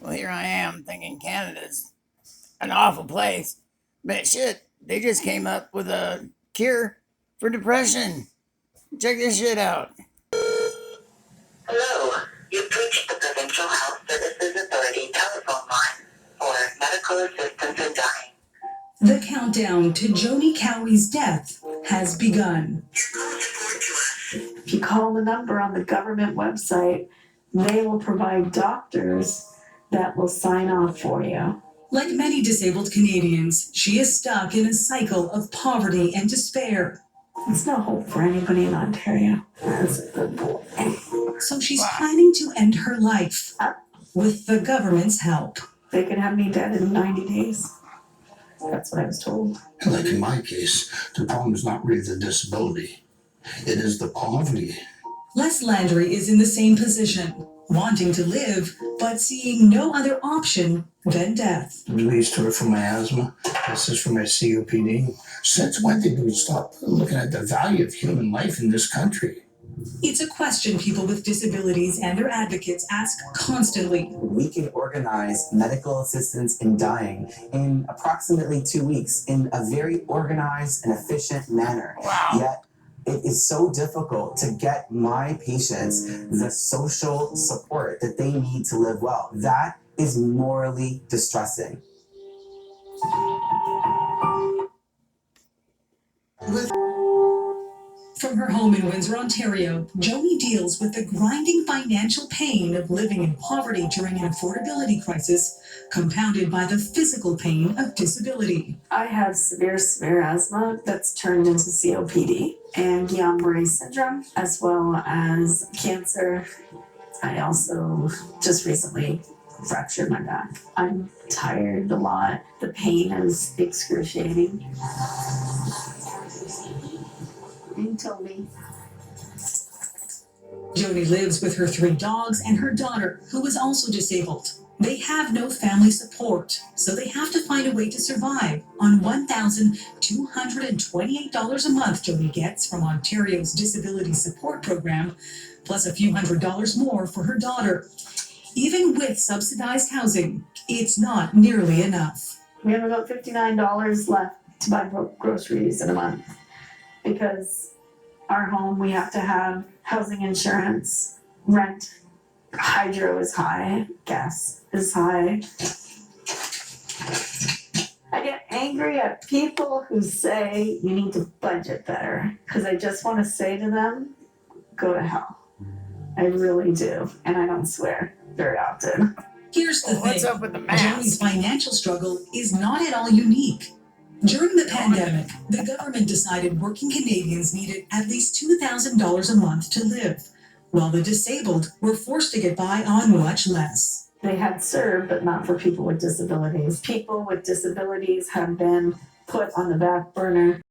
Well, here I am thinking Canada's an awful place. But shit, they just came up with a cure for depression. Check this shit out. Hello, you've reached the Provincial Health Services Authority telephone line for medical assistance in dying. The countdown to Joni Cowie's death has begun. If you call the number on the government website, they will provide doctors that will sign off for you. Like many disabled Canadians, she is stuck in a cycle of poverty and despair. There's no hope for anybody in Ontario. That's a good boy. So she's planning to end her life with the government's help. They could have me dead in 90 days. That's what I was told. Like in my case, the problem is not really the disability. It is the poverty. Les Landry is in the same position, wanting to live, but seeing no other option than death. Released her from my asthma. This is from my COPD. Since when did we stop looking at the value of human life in this country? It's a question people with disabilities and their advocates ask constantly. We can organize medical assistance in dying in approximately 2 weeks in a very organized and efficient manner. Wow. Yet it is so difficult to get my patients the social support that they need to live well. That is morally distressing. From her home in Windsor, Ontario, Joni deals with the grinding financial pain of living in poverty during an affordability crisis, compounded by the physical pain of disability. I have severe asthma that's turned into COPD and Guillain-Barré syndrome, as well as cancer. I also just recently fractured my back. I'm tired a lot. The pain is excruciating. You told me. Joni lives with her 3 dogs and her daughter, who is also disabled. They have no family support, so they have to find a way to survive on $1,228 a month Joni gets from Ontario's Disability Support Program, plus a few $100s more for her daughter. Even with subsidized housing, it's not nearly enough. We have about $59 left to buy groceries in a month because our home, we have to have housing insurance, rent, hydro is high, gas is high. I get angry at people who say you need to budget better because I just want to say to them, go to hell. I really do, and I don't swear very often. Here's the thing. What's up with the mask? Joni's financial struggle is not at all unique. During the pandemic, the government decided working Canadians needed at least $2,000 a month to live, while the disabled were forced to get by on much less. They had served, but not for people with disabilities. People with disabilities have been put on the back burner,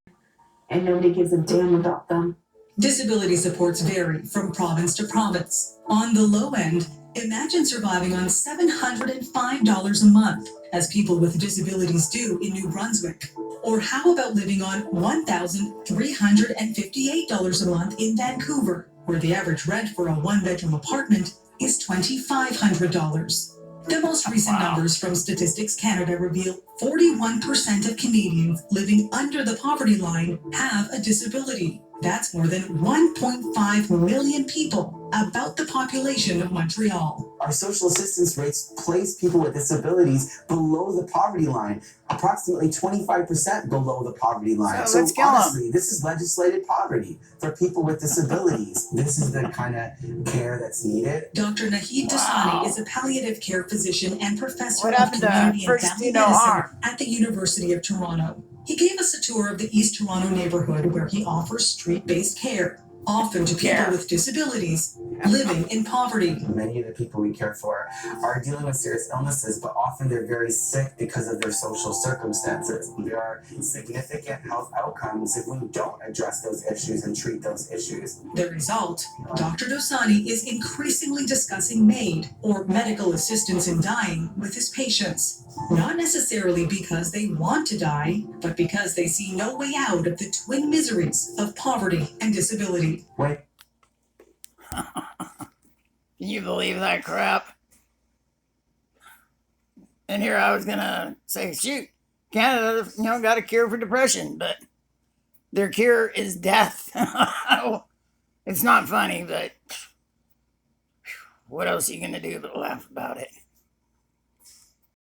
and nobody gives a damn about them. Disability supports vary from province to province. On the low end, imagine surviving on $705 a month, as people with disabilities do in New Brunswick. Or how about living on $1,358 a month in Vancouver, where the average rent for a 1-bedroom apartment is $2,500. The most recent numbers from Statistics Canada reveal 41% of Canadians living under the poverty line have a disability. That's more than 1.5 million people, about the population of Montreal. Our social assistance rates place people with disabilities below the poverty line, approximately 25% below the poverty line. So let's kill 'em. Honestly, this is legislated poverty for people with disabilities. This is the kind of care that's needed. Dr. Nahid Dasani is a palliative care physician and professor What of happened to community and First family Dino medicine Arm? at the University of Toronto. He gave us a tour of the East Toronto neighborhood where he offers street-based care, often to people Yeah. with disabilities living in poverty. Many of the people we care for are dealing with serious illnesses, but often they're very sick because of their social circumstances. There are significant health outcomes if we don't address those issues and treat those issues. The result, Dr. Dosani is increasingly discussing MAID, or medical assistance in dying, with his patients. Not necessarily because they want to die, but because they see no way out of the twin miseries of poverty and disability. Wait. Can you believe that crap? And here I was gonna say, shoot, Canada, got a cure for depression, but their cure is death. It's not funny, but what else are you gonna do but laugh about it?